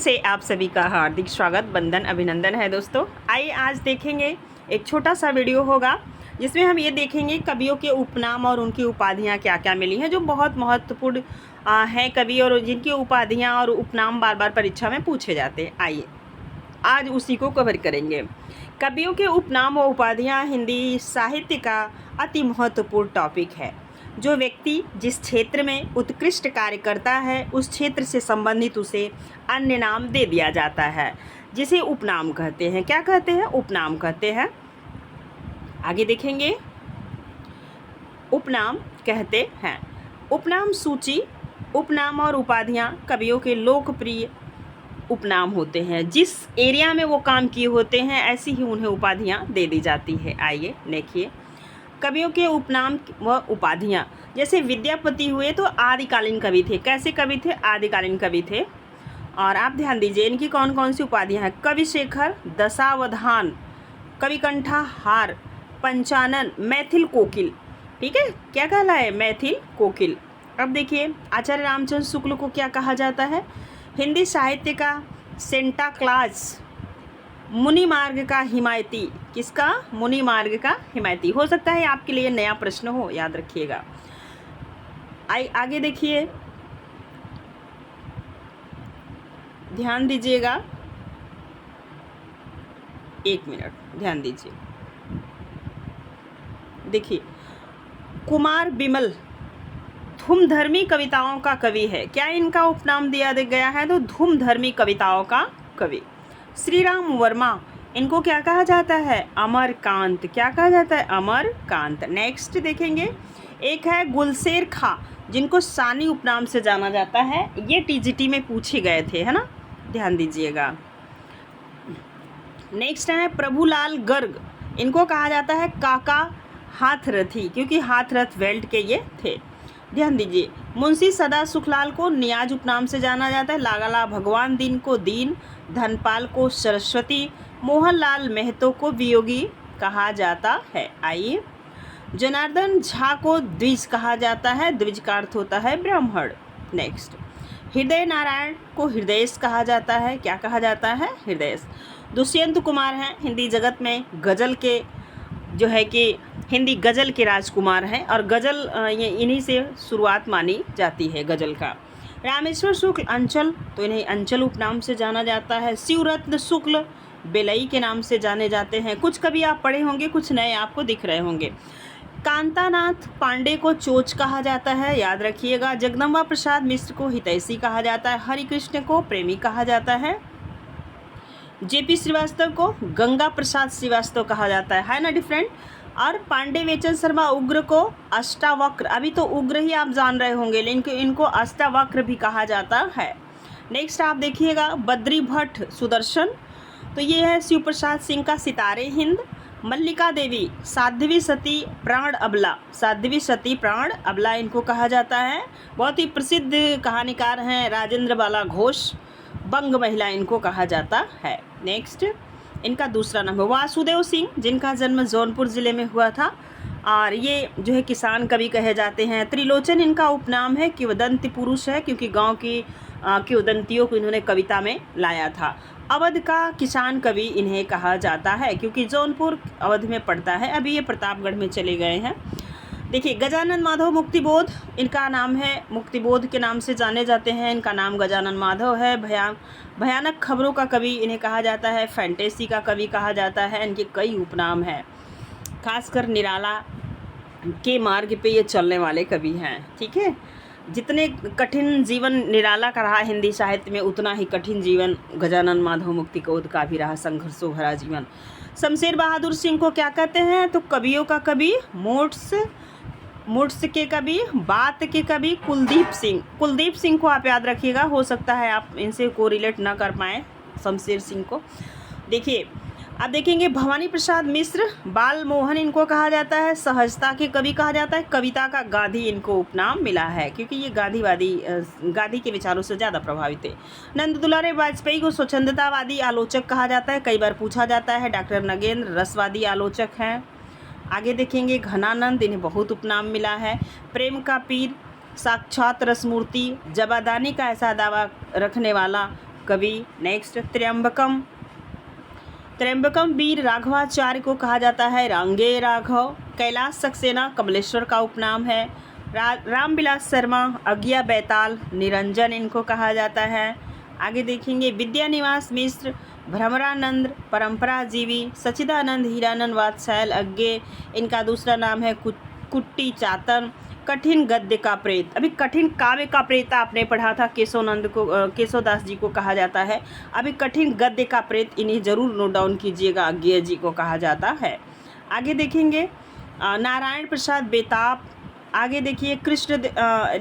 से आप सभी का हार्दिक स्वागत, वंदन, अभिनंदन है दोस्तों। आइए आज देखेंगे, एक छोटा सा वीडियो होगा जिसमें हम ये देखेंगे कवियों के उपनाम और उनकी उपाधियां क्या क्या मिली हैं, जो बहुत महत्वपूर्ण हैं कवि, और जिनकी उपाधियां और उपनाम बार बार परीक्षा में पूछे जाते हैं। आइए आज उसी को कवर करेंगे। कवियों के उपनाम और उपाधियां हिंदी साहित्य का अति महत्वपूर्ण टॉपिक है। जो व्यक्ति जिस क्षेत्र में उत्कृष्ट कार्य करता है, उस क्षेत्र से संबंधित उसे अन्य नाम दे दिया जाता है, जिसे उपनाम कहते हैं। क्या कहते हैं? उपनाम कहते हैं। आगे देखेंगे, उपनाम कहते हैं। उपनाम सूची। उपनाम और उपाधियां कवियों के लोकप्रिय उपनाम होते हैं। जिस एरिया में वो काम किए होते हैं, ऐसी ही उन्हें उपाधियां दे दी जाती है। आइए देखिए, कवियों के उपनाम व उपाधियां, जैसे विद्यापति हुए तो आदिकालीन कवि थे। कैसे कवि थे? आदिकालीन कवि थे। और आप ध्यान दीजिए इनकी कौन कौन सी उपाधियां हैं। कवि शेखर, दशावधान, कविकंठा हार, पंचानन, मैथिल कोकिल। ठीक है, क्या कहला है? मैथिल कोकिल। अब देखिए, आचार्य रामचंद्र शुक्ल को क्या कहा जाता है? हिंदी साहित्य का सेंटा क्लास, मुनि मार्ग का हिमायती। किसका? मुनि मार्ग का हिमायती। हो सकता है आपके लिए नया प्रश्न हो, याद रखिएगा। आगे देखिए, ध्यान दीजिएगा, एक मिनट ध्यान दीजिए। देखिए, कुमार बिमल धूमधर्मी कविताओं का कवि है। क्या इनका उपनाम दिया गया है? तो धूमधर्मी कविताओं का कवि। श्री राम वर्मा, इनको क्या कहा जाता है? अमरकांत। क्या कहा जाता है? अमरकांत। नेक्स्ट देखेंगे, एक है गुलशेर खां, जिनको सानी उपनाम से जाना जाता है। ये टीजीटी में पूछे गए थे, है ना, ध्यान दीजिएगा। नेक्स्ट है प्रभुलाल गर्ग, इनको कहा जाता है काका हाथरथी, क्योंकि हाथरथ बेल्ट के ये थे। ध्यान दीजिए, मुंशी सदा सुखलाल को नियाज उपनाम से जाना जाता है। लागाला भगवान दीन को दीन, धनपाल को सरस्वती, मोहनलाल महतो को वियोगी कहा जाता है। आइए, जनार्दन झा को द्विज कहा जाता है। द्विज का अर्थ होता है ब्राह्मण। नेक्स्ट, हृदय नारायण को हृदयेश कहा जाता है। क्या कहा जाता है? हृदयेश। दुष्यंत कुमार हैं, हिंदी जगत में गजल के जो है कि हिंदी गजल के राजकुमार हैं, और गजल ये इन्हीं से शुरुआत मानी जाती है गजल का। रामेश्वर शुक्ल अंचल, तो इन्हें अंचल उपनाम से जाना जाता है। शिवरत्न शुक्ल बेलई के नाम से जाने जाते हैं। कुछ कभी आप पढ़े होंगे, कुछ नए आपको दिख रहे होंगे। कांतानाथ पांडे को चोच कहा जाता है, याद रखिएगा। जगदम्बा प्रसाद मिश्र को हितैषी कहा जाता है। हरिकृष्ण को प्रेमी कहा जाता है। जेपी श्रीवास्तव को गंगा प्रसाद श्रीवास्तव कहा जाता है ना, डिफरेंट। और पांडे वेचन शर्मा उग्र को अष्टावक्र, अभी तो उग्र ही आप जान रहे होंगे, लेकिन इनको अष्टावक्र भी कहा जाता है। नेक्स्ट आप देखिएगा, बद्री भट्ट सुदर्शन, तो ये है शिव प्रसाद सिंह का सितारे हिंद। मल्लिका देवी साध्वी सती प्राण अबला, साध्वी सती प्राण अबला इनको कहा जाता है। बहुत ही प्रसिद्ध कहानीकार हैं राजेंद्र बाला घोष, बंग महिला इनको कहा जाता है। नेक्स्ट, इनका दूसरा नाम है वासुदेव सिंह, जिनका जन्म जौनपुर ज़िले में हुआ था, और ये जो है किसान कवि कहे जाते हैं। त्रिलोचन इनका उपनाम है। किंवदंती पुरुष है, क्योंकि गांव की किंवदंतियों को इन्होंने कविता में लाया था। अवध का किसान कवि इन्हें कहा जाता है, क्योंकि जौनपुर अवध में पड़ता है। अभी ये प्रतापगढ़ में चले गए हैं। देखिए, गजानन माधव मुक्तिबोध इनका नाम है, मुक्तिबोध के नाम से जाने जाते हैं। इनका नाम गजानन माधव है। भयानक खबरों का कवि इन्हें कहा जाता है। फैंटेसी का कवि कहा जाता है। इनके कई उपनाम हैं, खासकर निराला के मार्ग पे ये चलने वाले कवि हैं। ठीक है, जितने कठिन जीवन निराला का रहा हिंदी साहित्य में, उतना ही कठिन जीवन गजानन माधव मुक्तिबोध का भी रहा, संघर्षों भरा जीवन। शमशेर बहादुर सिंह को क्या कहते हैं? तो कवियों का कवि, मुट्स के कवि, बात के कवि कुलदीप सिंह। कुलदीप सिंह को आप याद रखिएगा, हो सकता है आप इनसे कोरिलेट ना कर पाएँ शमशेर सिंह को। देखिए, अब देखेंगे भवानी प्रसाद मिश्र, बाल मोहन इनको कहा जाता है। सहजता के कवि कहा जाता है। कविता का गांधी इनको उपनाम मिला है, क्योंकि ये गांधी के विचारों से ज़्यादा प्रभावित थे। नंद दुलारे वाजपेयी को स्वच्छंदतावादी आलोचक कहा जाता है, कई बार पूछा जाता है। डॉक्टर नगेंद्र रसवादी आलोचक हैं। आगे देखेंगे घनानंद, इन्हें बहुत उपनाम मिला है। प्रेम का पीर, साक्षात रसमूर्ति, जबादानी का ऐसा दावा रखने वाला, कवि। नेक्स्ट, त्र्यंबकम। त्र्यंबकम वीर राघवाचार्य को कहा जाता है रांगे राघव। कैलाश सक्सेना कमलेश्वर का उपनाम है। रामविलास शर्मा अज्ञा बैताल निरंजन इनको कहा जाता है। आगे देखेंगे विद्यानिवास मिश्र भ्रमरानंद परंपराजीवी सच्चिदानंद हीरानंद वात्स्यायन अज्ञे इनका दूसरा नाम है कुट्टी चातन। कठिन गद्य का प्रेत, अभी कठिन काव्य का प्रेत आपने पढ़ा था, केशवदास जी को कहा जाता है। अभी कठिन गद्य का प्रेत इन्हें जरूर नोट डाउन कीजिएगा, अज्ञेय जी को कहा जाता है। आगे देखेंगे नारायण प्रसाद बेताब। आगे देखिए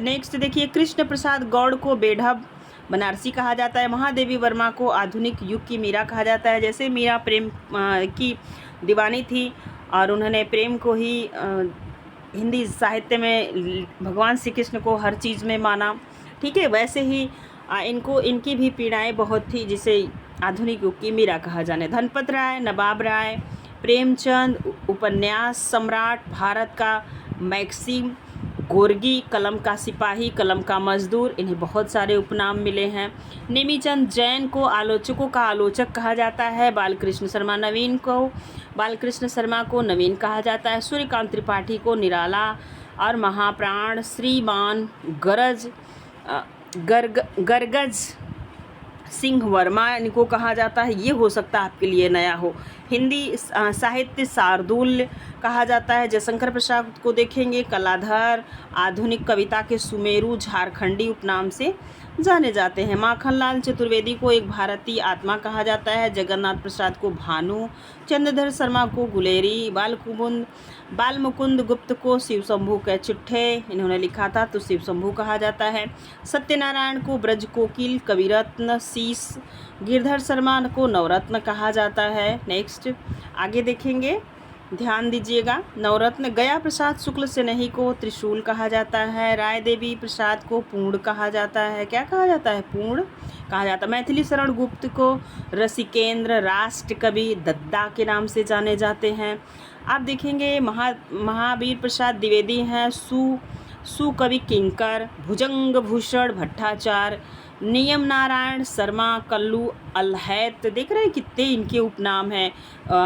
नेक्स्ट देखिए कृष्ण प्रसाद गौड़ को बेढब बनारसी कहा जाता है। महादेवी वर्मा को आधुनिक युग की मीरा कहा जाता है। जैसे मीरा प्रेम की दीवानी थी और उन्होंने प्रेम को ही हिंदी साहित्य में भगवान श्री कृष्ण को हर चीज़ में माना, ठीक है, वैसे ही इनकी भी पीड़ाएं बहुत थी, जिसे आधुनिक युग की मीरा कहा जाने। धनपत राय, नवाब राय, प्रेमचंद उपन्यास सम्राट, भारत का मैक्सिम, गोर्गी कलम का सिपाही, कलम का मजदूर, इन्हें बहुत सारे उपनाम मिले हैं। नेमीचंद जैन को आलोचकों का आलोचक कहा जाता है। बालकृष्ण शर्मा को नवीन कहा जाता है। सूर्यकांत त्रिपाठी को निराला और महाप्राण। श्रीमान गर्गज सिंह वर्मा इनको कहा जाता है। ये हो सकता है आपके लिए नया हो। हिंदी साहित्य शार्दुल कहा जाता है। जयशंकर प्रसाद को देखेंगे कलाधर, आधुनिक कविता के सुमेरु झारखंडी उपनाम से जाने जाते हैं। माखनलाल चतुर्वेदी को एक भारतीय आत्मा कहा जाता है। जगन्नाथ प्रसाद को भानु, चंद्रधर शर्मा को गुलेरी, बालमुकुंद गुप्त को शिव शंभू के चिट्ठे इन्होंने लिखा था तो शिव शंभू कहा जाता है। सत्यनारायण को ब्रज कोकिल, कविरत्न शीश, गिरधर शर्मा को नवरत्न कहा जाता है। नेक्स्ट आगे देखेंगे, ध्यान दीजिएगा। नवरत्न गया प्रसाद शुक्ल सेनही को त्रिशूल कहा जाता है। राय देवी प्रसाद को पूर्ण कहा जाता है। क्या कहा जाता है? पूर्ण कहा जाता है। मैथिली शरण गुप्त को रसिकेंद्र, राष्ट्र कवि दद्दा के नाम से जाने जाते हैं। आप देखेंगे महावीर प्रसाद द्विवेदी हैं सुकवि किंकर, भुजंग भूषण भट्टाचार्य, नियम नारायण शर्मा कल्लू अलहैत। देख रहे हैं कितने इनके उपनाम हैं।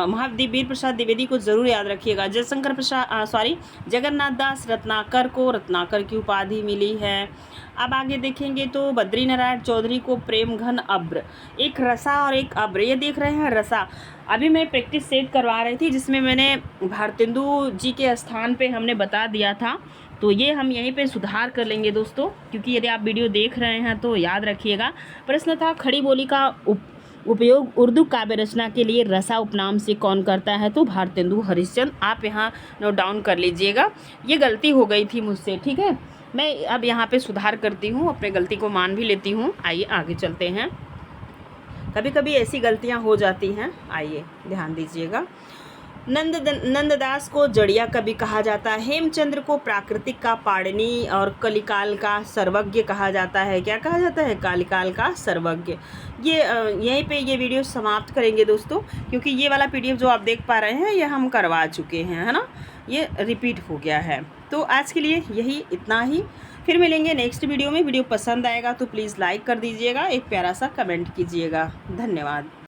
महावीर प्रसाद द्विवेदी को जरूर याद रखिएगा। जगन्नाथ दास रत्नाकर को रत्नाकर की उपाधि मिली है। अब आगे देखेंगे तो बद्री नारायण चौधरी को प्रेम घन अब्र, एक रसा और एक अब्र, ये देख रहे हैं रसा। अभी मैं प्रैक्टिस सेट करवा रही थी जिसमें मैंने भारतेंदु जी के स्थान पे हमने बता दिया था, तो ये हम यहीं पे सुधार कर लेंगे दोस्तों, क्योंकि यदि आप वीडियो देख रहे हैं तो याद रखिएगा। प्रश्न था खड़ी बोली का उपयोग उर्दू काव्य रचना के लिए रसा उपनाम से कौन करता है? तो भारतेंदु हरिश्चंद्र। आप यहाँ नोट डाउन कर लीजिएगा। ये गलती हो गई थी मुझसे, ठीक है, मैं अब यहाँ पे सुधार करती हूँ, अपने गलती को मान भी लेती हूँ। आइए आगे चलते हैं। कभी कभी ऐसी गलतियाँ हो जाती हैं, आइए ध्यान दीजिएगा। नंददास को जड़िया कवि कहा जाता है। हेमचंद्र को प्राकृतिक का पाणिनि और कलिकाल का सर्वज्ञ कहा जाता है। क्या कहा जाता है? कलिकाल का सर्वज्ञ। ये यहीं पे ये वीडियो समाप्त करेंगे दोस्तों, क्योंकि ये वाला PDF जो आप देख पा रहे हैं ये हम करवा चुके हैं, है ना, ये रिपीट हो गया है। तो आज के लिए यही इतना ही, फिर मिलेंगे नेक्स्ट वीडियो में। वीडियो पसंद आएगा तो प्लीज़ लाइक कर दीजिएगा, एक प्यारा सा कमेंट कीजिएगा। धन्यवाद।